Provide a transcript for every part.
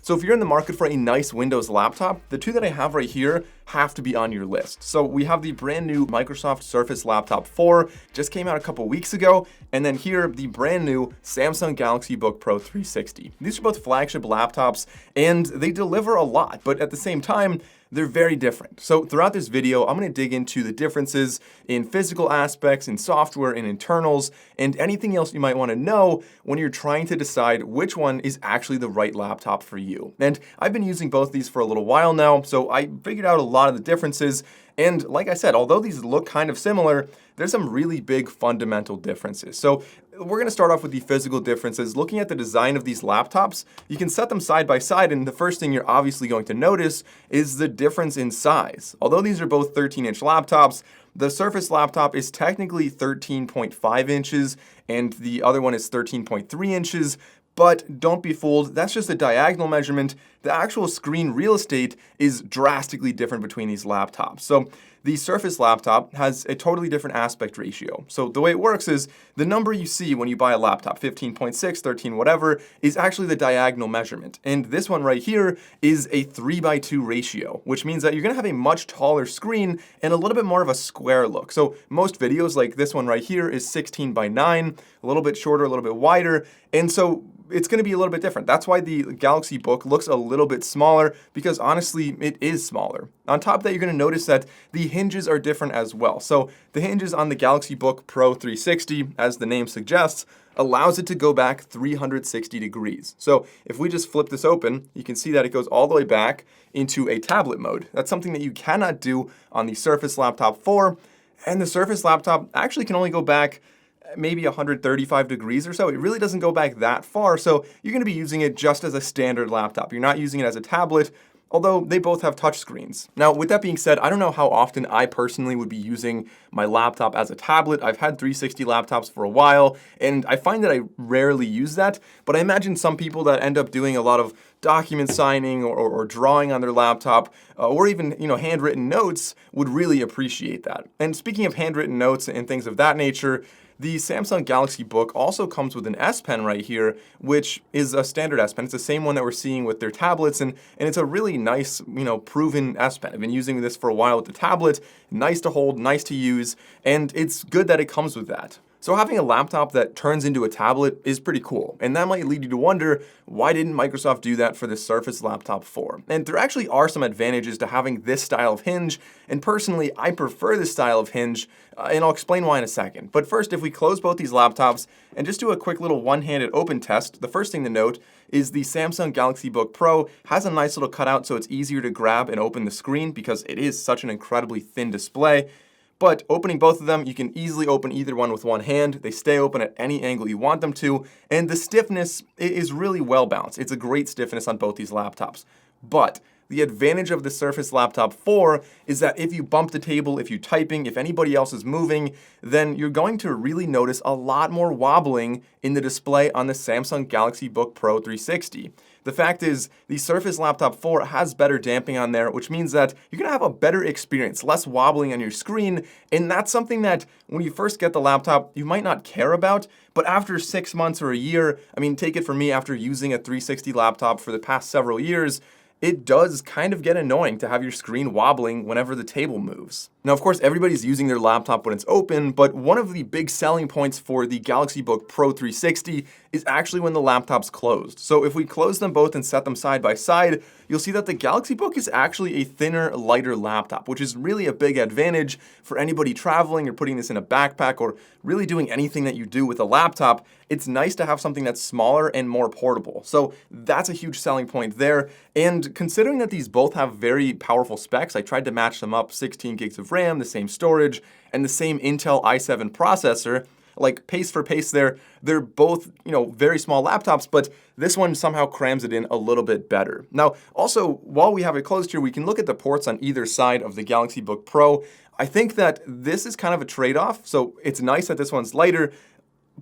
So if you're in the market for a nice Windows laptop, the two that I have right here have to be on your list. So we have the brand new Microsoft Surface Laptop 4, just came out a couple weeks ago, and then here, the brand new Samsung Galaxy Book Pro 360. These are both flagship laptops, and they deliver a lot, but at the same time, they're very different. So throughout this video, I'm going to dig into the differences in physical aspects, in software, and internals, and anything else you might want to know when you're trying to decide which one is actually the right laptop for you. And I've been using both these for a little while now, so I figured out a lot of the differences. And like I said, although these look kind of similar, there's some really big fundamental differences. So we're going to start off with the physical differences. Looking at the design of these laptops, you can set them side by side, and the first thing you're obviously going to notice is the difference in size. Although these are both 13-inch laptops, the Surface laptop is technically 13.5 inches, and the other one is 13.3 inches. But don't be fooled, that's just a diagonal measurement. The actual screen real estate is drastically different between these laptops. So the Surface laptop has a totally different aspect ratio. So the way it works is the number you see when you buy a laptop, 15.6, 13, whatever, is actually the diagonal measurement. And this one right here is a 3:2 ratio, which means that you're gonna have a much taller screen and a little bit more of a square look. So most videos like this one right here is 16:9, a little bit shorter, a little bit wider. And so it's going to be a little bit different. That's why the Galaxy Book looks a little bit smaller, because honestly, it is smaller. On top of that, you're going to notice that the hinges are different as well. So the hinges on the Galaxy Book Pro 360, as the name suggests, allows it to go back 360 degrees. So if we just flip this open, you can see that it goes all the way back into a tablet mode. That's something that you cannot do on the Surface Laptop 4, and the Surface laptop actually can only go back maybe 135 degrees or so. It really doesn't go back that far, so you're going to be using it just as a standard laptop. You're not using it as a tablet, although they both have touchscreens. Now, with that being said, I don't know how often I personally would be using my laptop as a tablet. I've had 360 laptops for a while, and I find that I rarely use that, but I imagine some people that end up doing a lot of document signing or drawing on their laptop, or even handwritten notes would really appreciate that. And speaking of handwritten notes and things of that nature, the Samsung Galaxy Book also comes with an S Pen right here, which is a standard S Pen. It's the same one that we're seeing with their tablets, and it's a really nice, proven S Pen. I've been using this for a while with the tablet. Nice to hold, nice to use, and it's good that it comes with that. So having a laptop that turns into a tablet is pretty cool, and that might lead you to wonder, why didn't Microsoft do that for the Surface Laptop 4? And there actually are some advantages to having this style of hinge, and personally, I prefer this style of hinge, and I'll explain why in a second. But first, if we close both these laptops and just do a quick little one-handed open test, the first thing to note is the Samsung Galaxy Book Pro has a nice little cutout so it's easier to grab and open the screen because it is such an incredibly thin display. But opening both of them, you can easily open either one with one hand. They stay open at any angle you want them to, and the stiffness is really well balanced. It's a great stiffness on both these laptops. But the advantage of the Surface Laptop 4 is that if you bump the table, if you're typing, if anybody else is moving, then you're going to really notice a lot more wobbling in the display on the Samsung Galaxy Book Pro 360. The fact is, the Surface Laptop 4 has better damping on there, which means that you're going to have a better experience, less wobbling on your screen, and that's something that when you first get the laptop, you might not care about, but after 6 months or a year, take it from me, after using a 360 laptop for the past several years, it does kind of get annoying to have your screen wobbling whenever the table moves. Now, of course, everybody's using their laptop when it's open, but one of the big selling points for the Galaxy Book Pro 360 is actually when the laptop's closed. So if we close them both and set them side by side, you'll see that the Galaxy Book is actually a thinner, lighter laptop, which is really a big advantage for anybody traveling or putting this in a backpack or really doing anything that you do with a laptop. It's nice to have something that's smaller and more portable. So that's a huge selling point there. And considering that these both have very powerful specs, I tried to match them up, 16 gigs of RAM, the same storage, and the same Intel i7 processor, like pace for pace there. They're both, very small laptops, but this one somehow crams it in a little bit better. Now, also, while we have it closed here, we can look at the ports on either side of the Galaxy Book Pro. I think that this is kind of a trade-off. So it's nice that this one's lighter,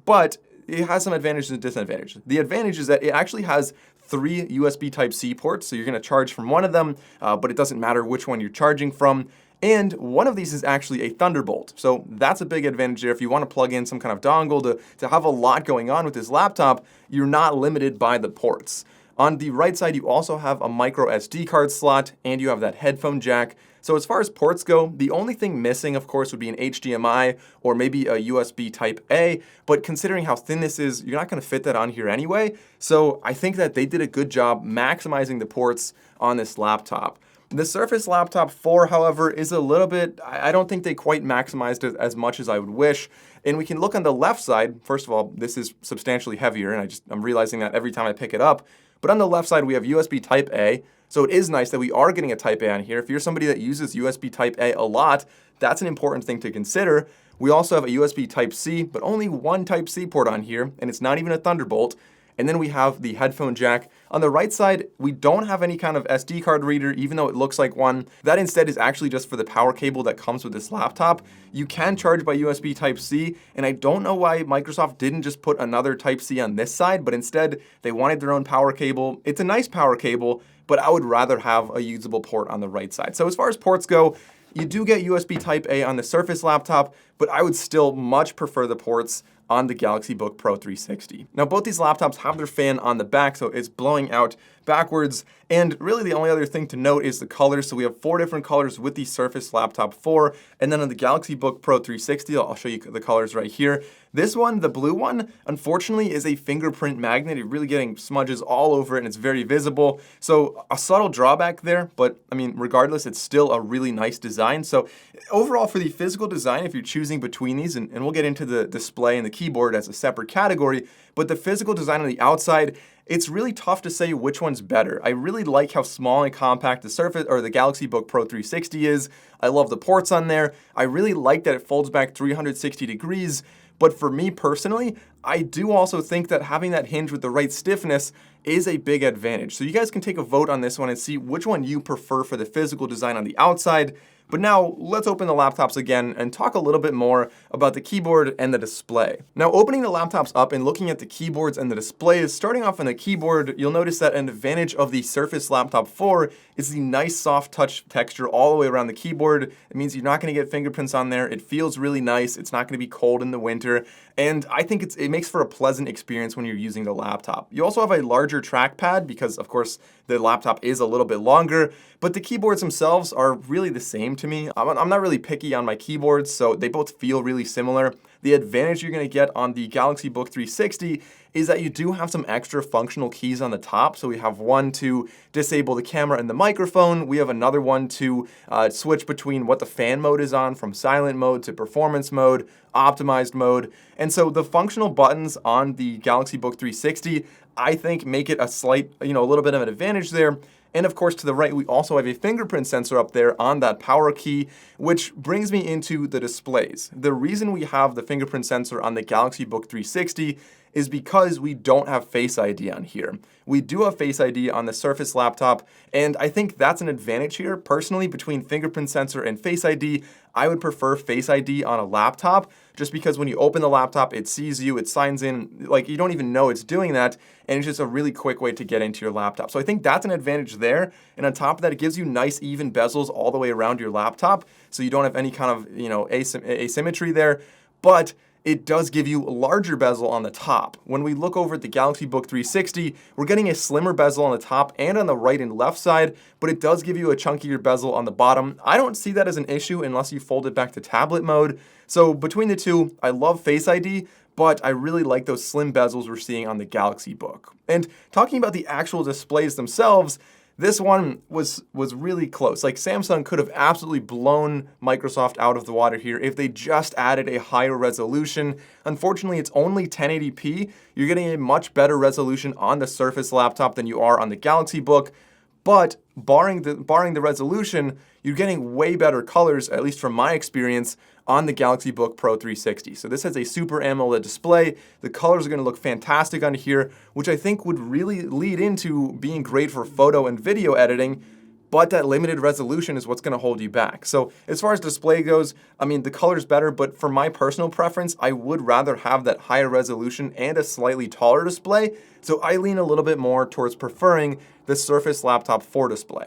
but it has some advantages and disadvantages. The advantage is that it actually has 3 USB Type-C ports, so you're going to charge from one of them, but it doesn't matter which one you're charging from. And one of these is actually a Thunderbolt. So that's a big advantage there. If you want to plug in some kind of dongle to have a lot going on with this laptop, you're not limited by the ports. On the right side, you also have a micro SD card slot, and you have that headphone jack. So as far as ports go, the only thing missing, of course, would be an HDMI or maybe a USB Type A, but considering how thin this is, you're not gonna fit that on here anyway. So I think that they did a good job maximizing the ports on this laptop. The Surface Laptop 4, however, is a little bit, I don't think they quite maximized it as much as I would wish. And we can look on the left side. First of all, this is substantially heavier, and I'm realizing that every time I pick it up. But on the left side, we have USB Type A. So it is nice that we are getting a Type A on here. If you're somebody that uses USB Type A a lot, that's an important thing to consider. We also have a USB Type C, but only one Type C port on here, and it's not even a Thunderbolt. And then we have the headphone jack. On the right side, we don't have any kind of SD card reader, even though it looks like one. That instead is actually just for the power cable that comes with this laptop. You can charge by USB Type-C, and I don't know why Microsoft didn't just put another Type-C on this side, but instead they wanted their own power cable. It's a nice power cable, but I would rather have a usable port on the right side. So as far as ports go, you do get USB Type A on the Surface laptop, but I would still much prefer the ports on the Galaxy Book Pro 360. Now, both these laptops have their fan on the back, so it's blowing out backwards. And really the only other thing to note is the colors. So we have 4 different colors with the Surface Laptop 4. And then on the Galaxy Book Pro 360, I'll show you the colors right here. This one, the blue one, unfortunately is a fingerprint magnet. You're really getting smudges all over it and it's very visible. So a subtle drawback there, but I mean, regardless, it's still a really nice design. So overall for the physical design, if you're choosing between these, and we'll get into the display and the keyboard as a separate category, but the physical design on the outside, it's really tough to say which one's better. I really like how small and compact the Surface or the Galaxy Book Pro 360 is. I love the ports on there. I really like that it folds back 360 degrees. But for me personally, I do also think that having that hinge with the right stiffness is a big advantage. So you guys can take a vote on this one and see which one you prefer for the physical design on the outside. But now let's open the laptops again and talk a little bit more about the keyboard and the display. Now, opening the laptops up and looking at the keyboards and the displays, starting off on the keyboard, you'll notice that an advantage of the Surface Laptop 4 is the nice soft touch texture all the way around the keyboard. It means you're not gonna get fingerprints on there. It feels really nice. It's not gonna be cold in the winter. And I think it makes for a pleasant experience when you're using the laptop. You also have a larger trackpad because, of course, the laptop is a little bit longer, but the keyboards themselves are really the same to me. I'm not really picky on my keyboards, so they both feel really similar. The advantage you're gonna get on the Galaxy Book 360 is that you do have some extra functional keys on the top. So we have one to disable the camera and the microphone. We have another one to switch between what the fan mode is on, from silent mode to performance mode, optimized mode. And so the functional buttons on the Galaxy Book 360, I think make it a slight, a little bit of an advantage there. And of course, to the right, we also have a fingerprint sensor up there on that power key, which brings me into the displays. The reason we have the fingerprint sensor on the Galaxy Book 360 is because we don't have Face ID on here. We do have Face ID on the Surface laptop, and I think that's an advantage here. Personally, between fingerprint sensor and Face ID, I would prefer Face ID on a laptop, just because when you open the laptop, it sees you, it signs in, like you don't even know it's doing that, and it's just a really quick way to get into your laptop. So I think that's an advantage there, and on top of that, it gives you nice even bezels all the way around your laptop, so you don't have any kind of asymmetry there, but it does give you a larger bezel on the top. When we look over at the Galaxy Book 360, we're getting a slimmer bezel on the top and on the right and left side, but it does give you a chunkier bezel on the bottom. I don't see that as an issue unless you fold it back to tablet mode. So between the two, I love Face ID, but I really like those slim bezels we're seeing on the Galaxy Book. And talking about the actual displays themselves, this one was really close. Like Samsung could have absolutely blown Microsoft out of the water here if they just added a higher resolution. Unfortunately, it's only 1080p. You're getting a much better resolution on the Surface laptop than you are on the Galaxy Book. But barring the resolution, you're getting way better colors, at least from my experience, on the Galaxy Book Pro 360. So this has a Super AMOLED display. The colors are gonna look fantastic on here, which I think would really lead into being great for photo and video editing, but that limited resolution is what's gonna hold you back. So as far as display goes, I mean, the color's better, but for my personal preference, I would rather have that higher resolution and a slightly taller display. So I lean a little bit more towards preferring the Surface Laptop 4 display.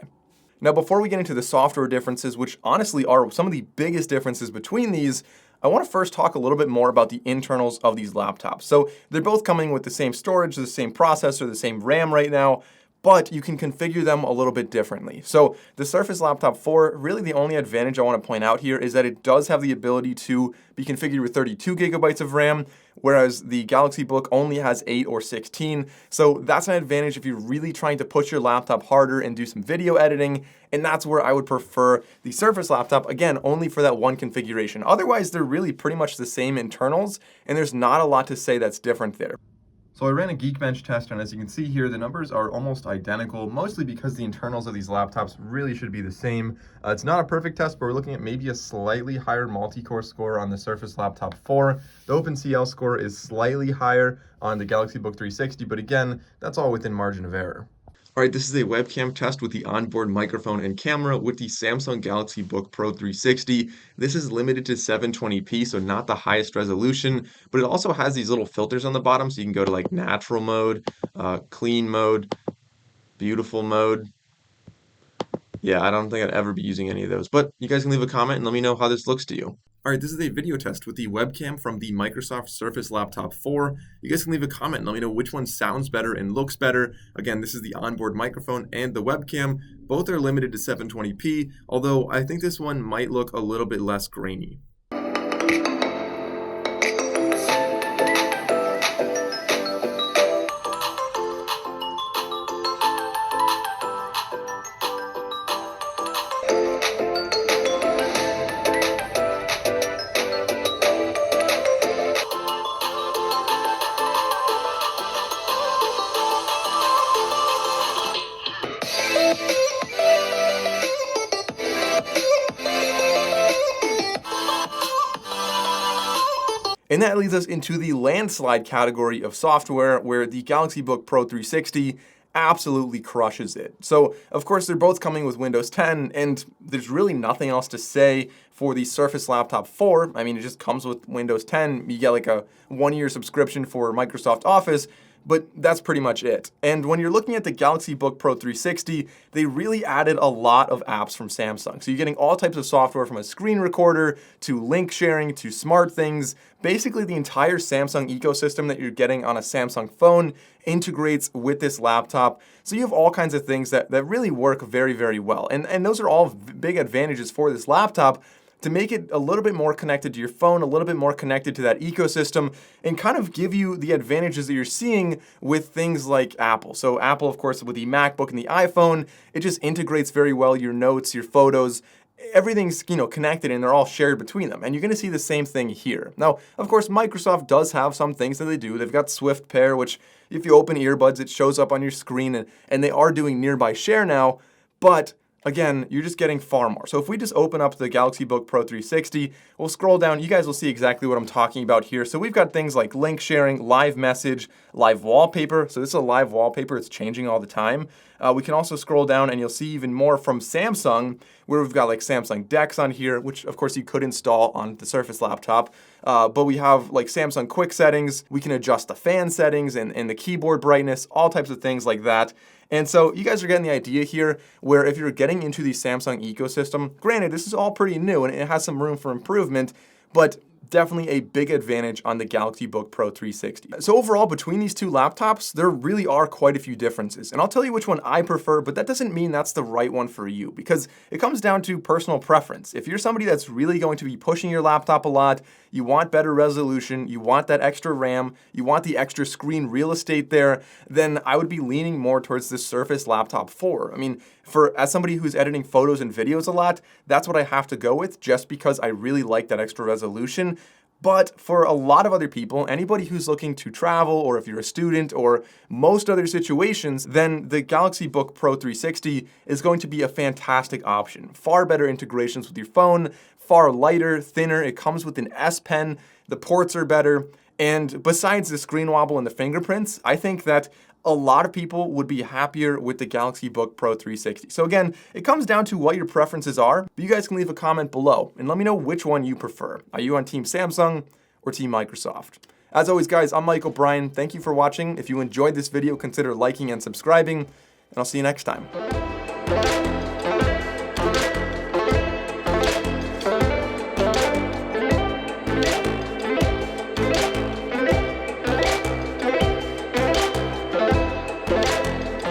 Now, before we get into the software differences, which honestly are some of the biggest differences between these, I want to first talk a little bit more about the internals of these laptops. So they're both coming with the same storage, the same processor, the same RAM right now, but you can configure them a little bit differently. So the Surface Laptop 4, really the only advantage I want to point out here is that it does have the ability to be configured with 32 gigabytes of RAM, whereas the Galaxy Book only has 8 or 16. So that's an advantage if you're really trying to push your laptop harder and do some video editing, and that's where I would prefer the Surface Laptop, again, only for that one configuration. Otherwise, they're really pretty much the same internals, and there's not a lot to say that's different there. So I ran a Geekbench test, and as you can see here, the numbers are almost identical, mostly because the internals of these laptops really should be the same. It's not a perfect test, but we're looking at maybe a slightly higher multi-core score on the Surface Laptop 4. The OpenCL score is slightly higher on the Galaxy Book 360, but again, that's all within margin of error. All right, this is a webcam test with the onboard microphone and camera with the Samsung Galaxy Book Pro 360. This is limited to 720p, so not the highest resolution, but it also has these little filters on the bottom, so you can go to like natural mode, clean mode, beautiful mode. Yeah, I don't think I'd ever be using any of those, but you guys can leave a comment and let me know how this looks to you. All right, this is a video test with the webcam from the Microsoft Surface Laptop 4. You guys can leave a comment and let me know which one sounds better and looks better. Again, this is the onboard microphone and the webcam. Both are limited to 720p, although I think this one might look a little bit less grainy. And that leads us into the landslide category of software, where the Galaxy Book Pro 360 absolutely crushes it. So, of course, they're both coming with Windows 10, and there's really nothing else to say for the Surface Laptop 4. I mean, it just comes with Windows 10. You get like a 1-year subscription for Microsoft Office, but that's pretty much it. And when you're looking at the Galaxy Book Pro 360, they really added a lot of apps from Samsung. So you're getting all types of software, from a screen recorder to link sharing to smart things. Basically, the entire Samsung ecosystem that you're getting on a Samsung phone integrates with this laptop. So you have all kinds of things that really work very, very well. And those are all big advantages for this laptop, to make it a little bit more connected to your phone, a little bit more connected to that ecosystem, and kind of give you the advantages that you're seeing with things like Apple. So Apple, of course, with the MacBook and the iPhone, it just integrates very well your notes, your photos, everything's, connected, and they're all shared between them. And you're going to see the same thing here. Now, of course, Microsoft does have some things that they do. They've got Swift Pair, which if you open earbuds, it shows up on your screen, and they are doing nearby share now, but again, you're just getting far more. So if we just open up the Galaxy Book Pro 360, we'll scroll down, you guys will see exactly what I'm talking about here. So we've got things like link sharing, live message, live wallpaper. So this is a live wallpaper, it's changing all the time. We can also scroll down and you'll see even more from Samsung, where we've got like Samsung Dex on here, which of course you could install on the Surface laptop. But we have like Samsung Quick settings, we can adjust the fan settings and the keyboard brightness, all types of things like that. And so you guys are getting the idea here, where if you're getting into the Samsung ecosystem, granted, this is all pretty new and it has some room for improvement, but definitely a big advantage on the Galaxy Book Pro 360. So overall, between these two laptops, there really are quite a few differences. And I'll tell you which one I prefer, but that doesn't mean that's the right one for you, because it comes down to personal preference. If you're somebody that's really going to be pushing your laptop a lot, you want better resolution, you want that extra RAM, you want the extra screen real estate there, then I would be leaning more towards the Surface Laptop 4. I mean, as somebody who's editing photos and videos a lot, that's what I have to go with, just because I really like that extra resolution. But for a lot of other people, anybody who's looking to travel, or if you're a student, or most other situations, then the Galaxy Book Pro 360 is going to be a fantastic option. Far better integrations with your phone, far lighter, thinner. It comes with an S Pen. The ports are better. And besides the screen wobble and the fingerprints, I think that a lot of people would be happier with the Galaxy Book Pro 360. So again, it comes down to what your preferences are, but you guys can leave a comment below and let me know which one you prefer. Are you on Team Samsung or Team Microsoft? As always, guys, I'm Mike O'Brien. Thank you for watching. If you enjoyed this video, consider liking and subscribing, and I'll see you next time.